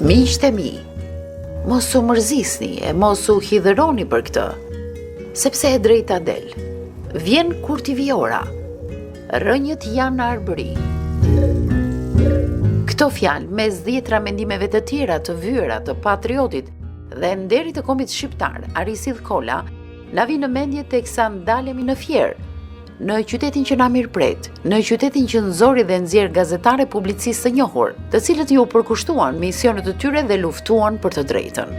Miqtë e mi, mos u mërzisni e mos u hidhëroni për këtë, sepse e drejta del. Vjen kur t'i vi ora. Rënjët janë në arbëri. Këto fjalë, mes dhjetra mendimeve të tjera të vyera të patriotit dhe nderit të kombit shqiptar, Arisidh Kolla, na vi në mendje teksa ndalemi në Fier, në qytetin që na mirëpret, në qytetin që nxori dhe nxjerr gazetare publicistë të njohur, të cilët ju përkushtuan misionet të tyre dhe luftuan për të drejtën.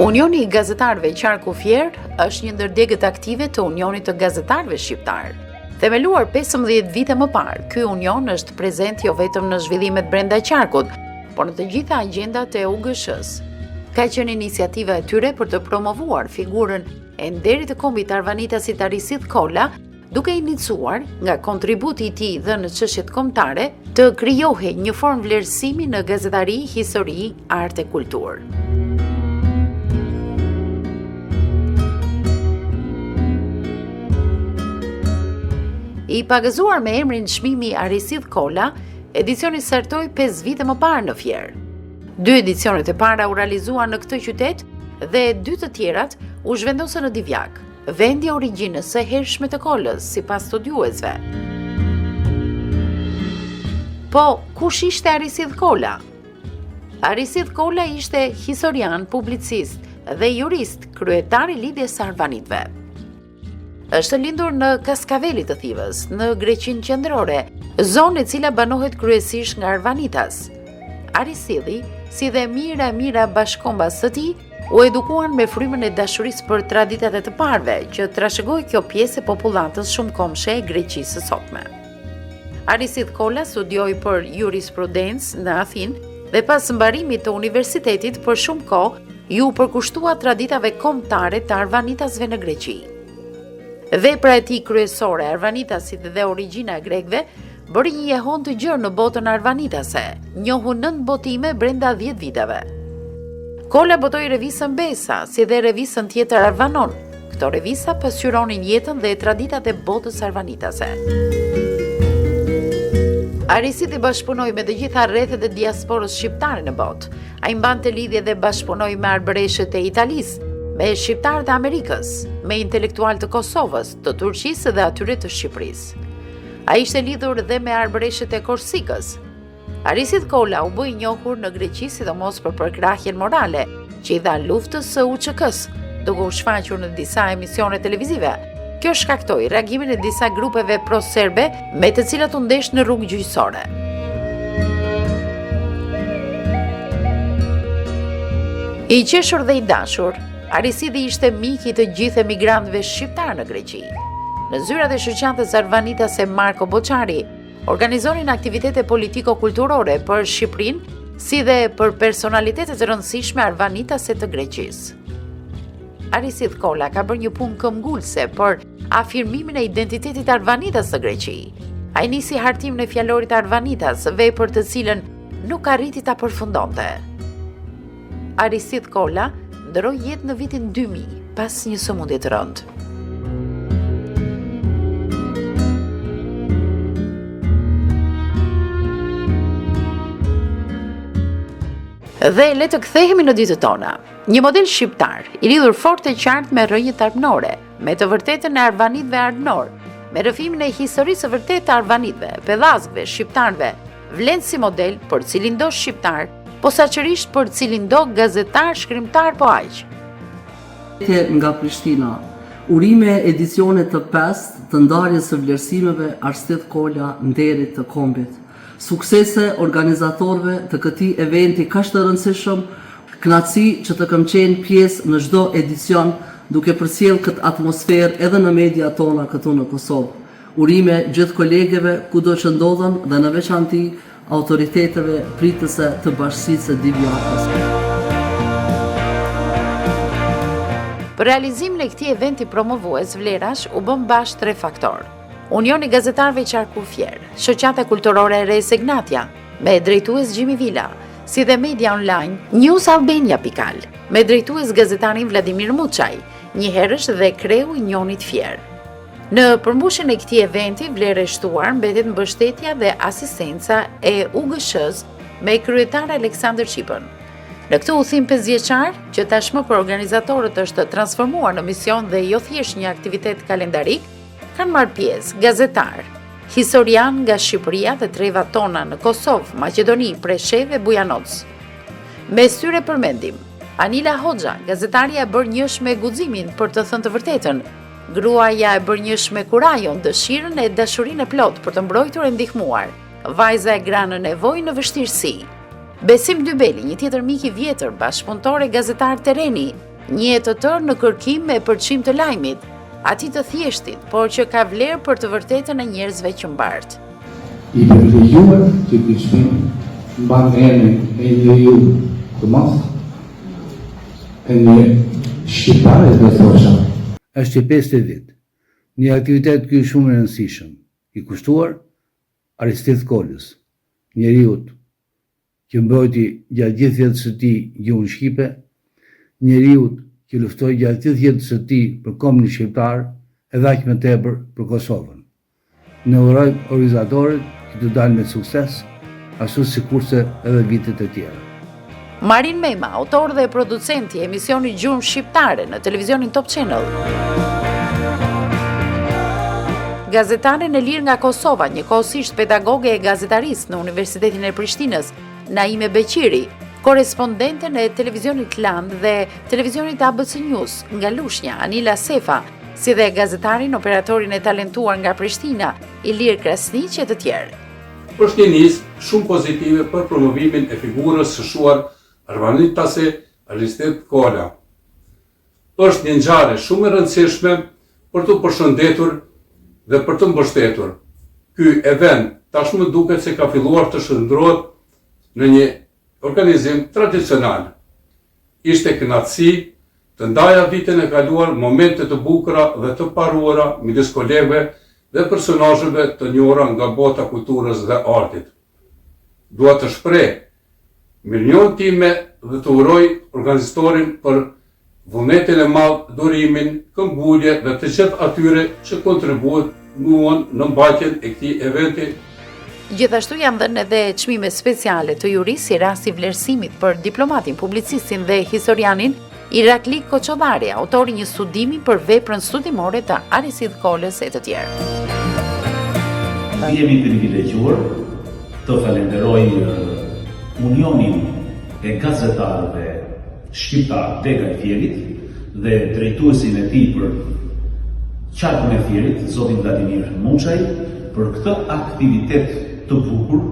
Unioni i Gazetarëve Qarku Fier është një ndër degët aktive të Unionit të Gazetarëve Shqiptar. Themeluar 15 vite më parë, ky union është prezent jo vetëm në zhvillimet brenda qarkut, por në të gjitha agjendat e UGSH-s. Ka qenë iniciativa e tyre për të promovuar figurën e nderit të kombit arvanitasit Arisidh Kolla, duke iniciuar nga kontributi i tij dhe në çështjet kombëtare të krijohej një formë vlerësimi në gazetari, histori, art e kulturë. I pagëzuar me emrin çmimi Arisidh Kolla, edicioni startoi 5 vite më parë në Fier. 2 edicionet e para u realizuan në këtë qytet dhe 2 të tjerat u zhvendosën në Divjak, vendi i origjinës së hershme të Kollës, sipas studiuesve. Po, kush ishte Arisidh Kolla? Arisidh Kolla ishte historian, publicist dhe jurist, kryetar i lidhjes së arvanitëve. Është lindur në Kaskaveli të Thivës, në Greqinë Qendrore, zonë e cila banohet kryesisht nga arvanitas. Arisidhi, si dhe mira bashkombas të tij, u edukuan me frymën e dashurisë për traditat e të parëve, që trashëgoi kjo pjesë e popullatës shumëkombëshe e Greqisë së sotme. Arisidh Kolla studioi për jurisprudencë në Athinë dhe pas mbarimit të universitetit për shumë kohë ju përkushtua traditave kombëtare të arvanitasve në Greqi. Vepra e tij kryesore, arvanitasit dhe origjina e grekëve, bëri një jehon të gjerë në botën arvanitase, njohu 9 botime brenda 10 viteve. Kolla botoi revistën Besa, si dhe revistën tjetër Arvanon. Këto revista pasqyronin jetën dhe traditat e botës arvanitase. Arisidh i bashkëpunoi me të gjitha rrethet e diasporës shqiptare në botë. Ai mbante lidhje dhe bashkëpunoi me arbëreshët e Italisë, me shqiptarët e Amerikës, me intelektualë të Kosovës, të Turqisë dhe atyre të Shqipërisë. Ai ishte lidhur dhe me arbëreshët e Korsikës. Arisidh Kolla u bë i njohur në Greqi sidomos për përkrahjen morale që i dha luftës së UÇK-s, duke u shfaqur në disa emisione televizive. Kjo shkaktoi reagimin e disa grupeve pro-serbe me të cilat u ndesh në rrugë gjyqësore. I qeshur dhe i dashur, Arisidhi ishte mik i të gjithë emigrantëve shqiptar në Greqi. Në zyrat e shoqatës arvanitase Marko Boçari, organizonin aktivitete politiko-kulturore për Shqipërinë, si dhe për personalitetet të rëndësishme arvanitase të Greqisë. Arisidh Kolla ka bërë një punë këmbgulse për afirmimin e identitetit arvanitas të Greqi. Ai nisi hartimin e fjalorit arvanitas, vepër të cilën nuk arriti ta përfundonte. Arisidh Kolla ndroi jetë në vitin 2000 pas një sëmundje të rëndë. Dhe le të kthehemi në ditët tona. Një model shqiptar, i lidhur fort e qartë me rrënjët arpënore, me të vërtetën e arvanitëve arpënor, me rrëfimin e historisë së vërtetë të arvanitëve, pedllazgëve, shqiptarëve, vlen si model për cilin do shqiptar, posaçërisht për cilin do gazetar, shkrimtar po aq. Nga Prishtina, urime edicione të 5 të ndarjes së vlerësimeve Arisidh Kolla nderit të kombit. Suksese organizatorëve të këtij eventi kaq të rëndësishëm, kënaqësi që të kam qenë pjesë në çdo edicion, duke përcjellë këtë atmosferë edhe në media tona këtu në Kosovë. Urime gjithë kolegeve kudo që ndodhen dhe në veçanti autoriteteve pritëse të bashkisë së Divjakës. Për realizimin e këtij eventi promovues vlerash u bën bashkë 3 faktorë. Unioni i Gazetarëve Qarku Fier, Shoqata Kulturore e Res Ignatia, me drejtues Gjimi Vila, si dhe media online NewsAlbania.al, me drejtues gazetarin Vladimir Muçaj, një herësh dhe kreu i Unionit Fier. Në përmbushjen e këtij eventi, vlerë e shtuar mbetet mbështetja dhe asistenca e UGSH-s me kryetar Aleksandër Çipën. Në këtë udhim 5 vjeçar, që tashmë për organizatorët është transformuar në mision dhe jo thjesht një aktivitet kalendarik, kanë marrë pjesë gazetar, historian nga Shqipëria dhe trevat tona në Kosovë, Maqedoni, Preshevë dhe Bujanoc. Mes tyre përmendim Anila Hoxha, gazetarja e bërë njësh me guximin për të thënë të vërtetën, gruaja e bërë njësh me kurajon, dëshirën e dashurinë e plot për të mbrojtur e ndihmuar, vajza e gra në nevojë në vështirësi. Besim Dybeli, një tjetër mik i vjetër, bashkëpunëtor e gazetar Tereni, një e të tërë në kërkim me përçim të lajmit, ati të thjeshtit, por që ka vlerë për të vërtetën e njerëzve që mbart. I privilegjuar që ky çmim mban emrin e njeriu të madh, e një shqiptare dhe thosha. Është që 50 vit. Një aktivitet ky shumë i rëndësishëm, i kushtuar Aristidh Kolës, njeriut që mbrojti gjatë gjithë jetës së tij gjuhën shqipe, njeriut që luftoi gjatë gjithë jetës së tij për kombin shqiptar, edhe aq më tepër për Kosovën. Ne urojmë organizatorët që të dalë me sukses, ashtu sikurse edhe vitet e tjera. Marin Mema, autor dhe producenti e emisionit Gjuhën Shqiptare në televizionin Top Channel. Gazetaren e lirë nga Kosova, njëkohësisht pedagoge e gazetarisë në Universitetin e Prishtinës, Naime Beqiri, korespondenten e televizionit Land dhe televizionit ABC News nga Lushnja, Anila Sefa, si dhe gazetarin operatorin e talentuar nga Prishtina, Ilir Krasniq e të tjerë. Është një nisë shumë pozitive për promovimin e figurës së shuar arvanitase Aristidh Kola. Është një ngjarje shumë e rëndësishme për të përshëndetur dhe për të mbështetur. Ky event tashmë duket se ka filluar të shndrohet në një organizim tradicional. Ishte kënaqësi të ndaja vitin e kaluar momente të bukura dhe të paruara midis kolegëve dhe personazheve të njohura nga bota kulturës dhe artit. Dua të shpreh mirënjohjen time dhe të uroj organizatorin për vullnetin e madh, durimin, këmbgulje dhe të gjithë atyre që kontribuan në mbajtjen e këtij eventi. Gjithashtu janë dhënë edhe çmime speciale të juris si rasti vlerësimit për diplomatin, publicistin dhe historianin Irakli Koçodari, autori një studimi për veprën studimore të Aristidh Kolës e të tjerë. Jemi privilegjuar të falenderoj Unionin e Gazetarëve Shqiptar Dega e Fierit dhe drejtuesin e tij për qarkun e Fierit, zotin Vladimir Muçaj, për këtë aktivitet të bukur,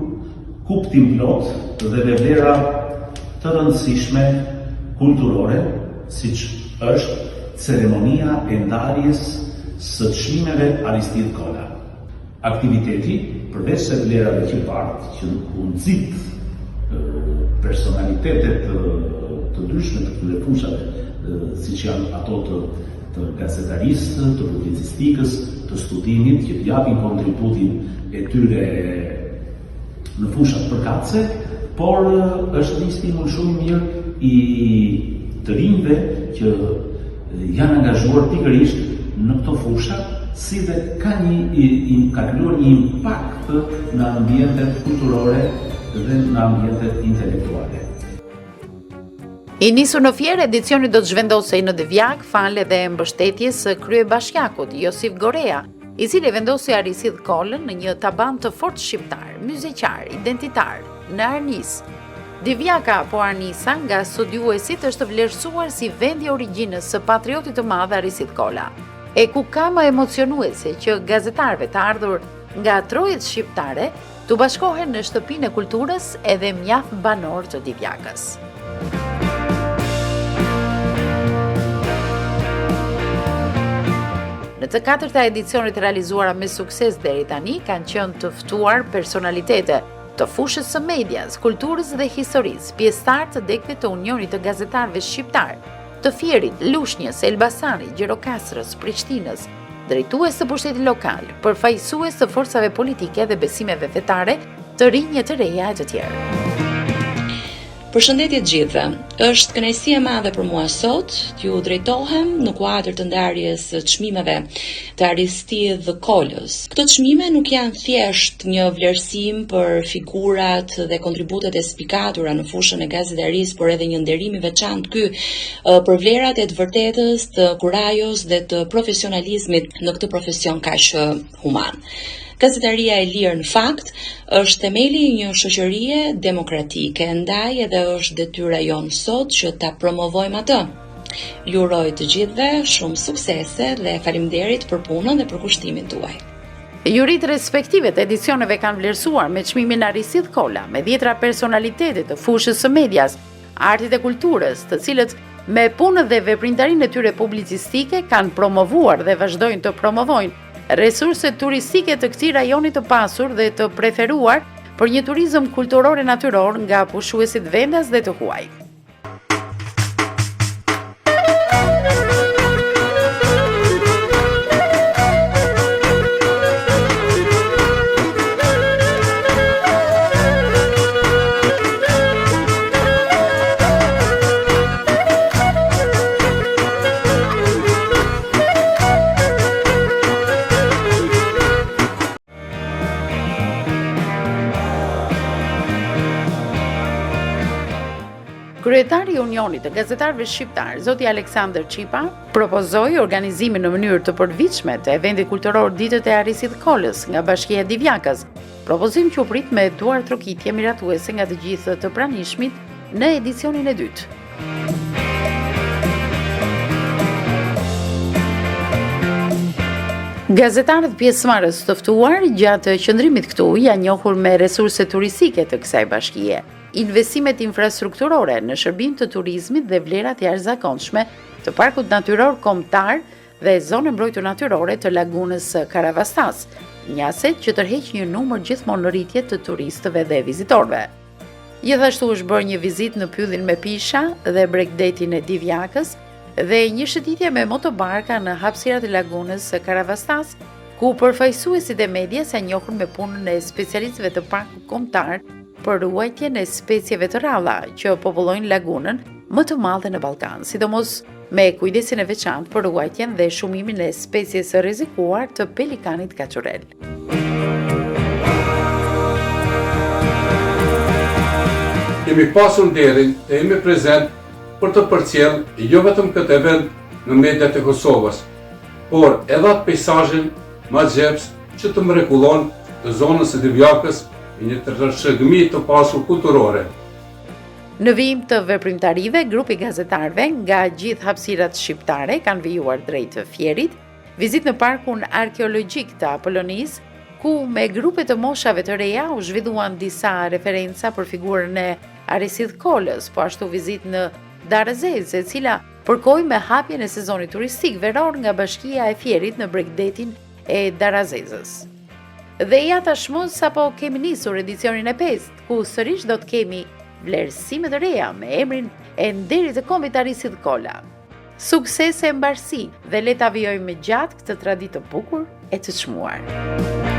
kuptim plot dhe me vlera të rëndësishme kulturore, siç është ceremonia e ndarjes së çmimeve Aristidh Kola. Aktiviteti, përveç se vlerave që part, që u nxit personalitetet të ndryshme të këtyre fushave, siç janë ato të gazetarisë, të publicistikës, të studimit, që të japin kontributin e tyre në fushat përkatëse, por është një stimul shumë i mirë i të rinjve që janë angazhuar pikërisht në këto fusha, si dhe ka krijuar një impakt në ambientet kulturore dhe në ambientet intelektuale. I nisur në Fier, edicioni do të zhvendosej në Divjak, fal edhe mbështetjes së kryebashkiakut Josif Gorea, i cili vendosi Aristidh Kolën në një taban të fortë shqiptar, muzikar, identitar, në Arnis. Divjaka apo Arnisa nga studiuesit është vlerësuar si vendi origjinës së patriotit të madh Aristidh Kola, e ku ka më emocionuese që gazetarëve të ardhur nga trojet shqiptare të bashkohen në shtëpinë e kulturës edhe mjaft banor të Divjakës. Në të katërta edicionet realizuara me sukses deri tani kanë qenë të ftuar personalitete të fushës së medias, kulturës dhe historisë, pjesëtar të dekëve të Unionit të Gazetarëve Shqiptar, të Fierit, Lushnjës, Elbasanit, Gjirokastrës, Prishtinës, drejtues të pushtetit lokal, përfaqësues të forcave politike dhe besimeve fetare, të rinj e të reja e të tjerë. Përshëndetje të gjithëve. Është kënaqësi e madhe për mua sot t'ju drejtohem në kuadër të ndarjes së çmimeve të Aristidh Kolës. Këto çmime nuk janë thjesht një vlerësim për figurat dhe kontributet e spikatura në fushën e gazetarisë, por edhe një nderim i veçantë ky për vlerat e të vërtetës, të kurajos dhe të profesionalizmit në këtë profesion kaq human. Gazetaria e lirë në fakt është themeli i një shoqërie demokratike, ndaj edhe është detyra jonë sot që ta promovojmë atë. Ju uroj të gjithëve shumë suksese dhe faleminderit për punën dhe për kushtimin tuaj. Jurit respektive të edicioneve kanë vlerësuar me çmimin Aristidh Kola me 10 personalitetet të fushës së medias, artit e kulturës, të cilët me punën dhe veprindarinë e tyre publicistike kanë promovuar dhe vazhdojnë të promovojnë resurset turistike të këtij rajoni të pasur dhe të preferuar për një turizëm kulturor e natyror nga pushuesit vendas dhe të huaj. Kryetari i Unionit të Gazetarëve Shqiptar, zoti Aleksandër Çipa, propozoi organizimin në mënyrë të përditshme të eventi kulturor Ditët e Aristidh Kolës nga Bashkia e Divjakës, propozim që u prit me duar trokitje miratuese nga të gjithë të pranishmit në edicionin e dytë. Gazetarët pjesëmarrës të ftuar gjatë qëndrimit këtu janë njohur me resurse turistike të kësaj bashkie, investimet infrastrukturore në shërbim të turizmit dhe vlerat jashtëzakonshme të parkut natyror kombëtar dhe zonë mbrojtur natyrore të lagunës Karavastas, një aset që tërheq një numër gjithmonë në rritje të turistëve dhe vizitorëve. Gjithashtu është bërë një vizitë në pyllin me pisha dhe bregdetin e Divjakës dhe një shëtitje me motobarka në hapësirat e lagunës Karavastas, ku përfaqësuesit e medias janë njohur me punën e specialistëve të parkut kombëtar për ruajtjen e specieve të rralla që popullojnë lagunën më të madhe në Ballkan, sidomos me kujdesin e veçantë për ruajtjen dhe shumimin e species së rrezikuar të pelikanit kaçurel. Kemi pasur nderin të jemi prezent për të përcjellë jo vetëm këtë event në mediat e Kosovës, por edhe atë peizazhin më gjeps që të mrekullon të zonës së Divjakës një tërshëgimi të pasur kulturore. Në vijim të veprimtarive, grupi gazetarëve nga gjithë hapësirat shqiptare kanë vijuar drejt Fierit, vizitë në parkun arkeologjik të Apollonisë, ku me grupe të moshave të reja u zhvilluan disa referenca për figurën e Aristidh Kolës, po ashtu vizitë në Darazezë, e cila përkoi me hapjen e sezonit turistik veror nga Bashkia e Fierit në bregdetin e Darazezës. Dhe ja tashmë sapo kemi nisur edicionin e 5, ku sërish do të kemi vlerësime të reja me emrin e nderit të kombit Aristidh Kola. Sukses e mbarësi dhe le ta vijojmë gjatë këtë traditë të bukur e të çmuar.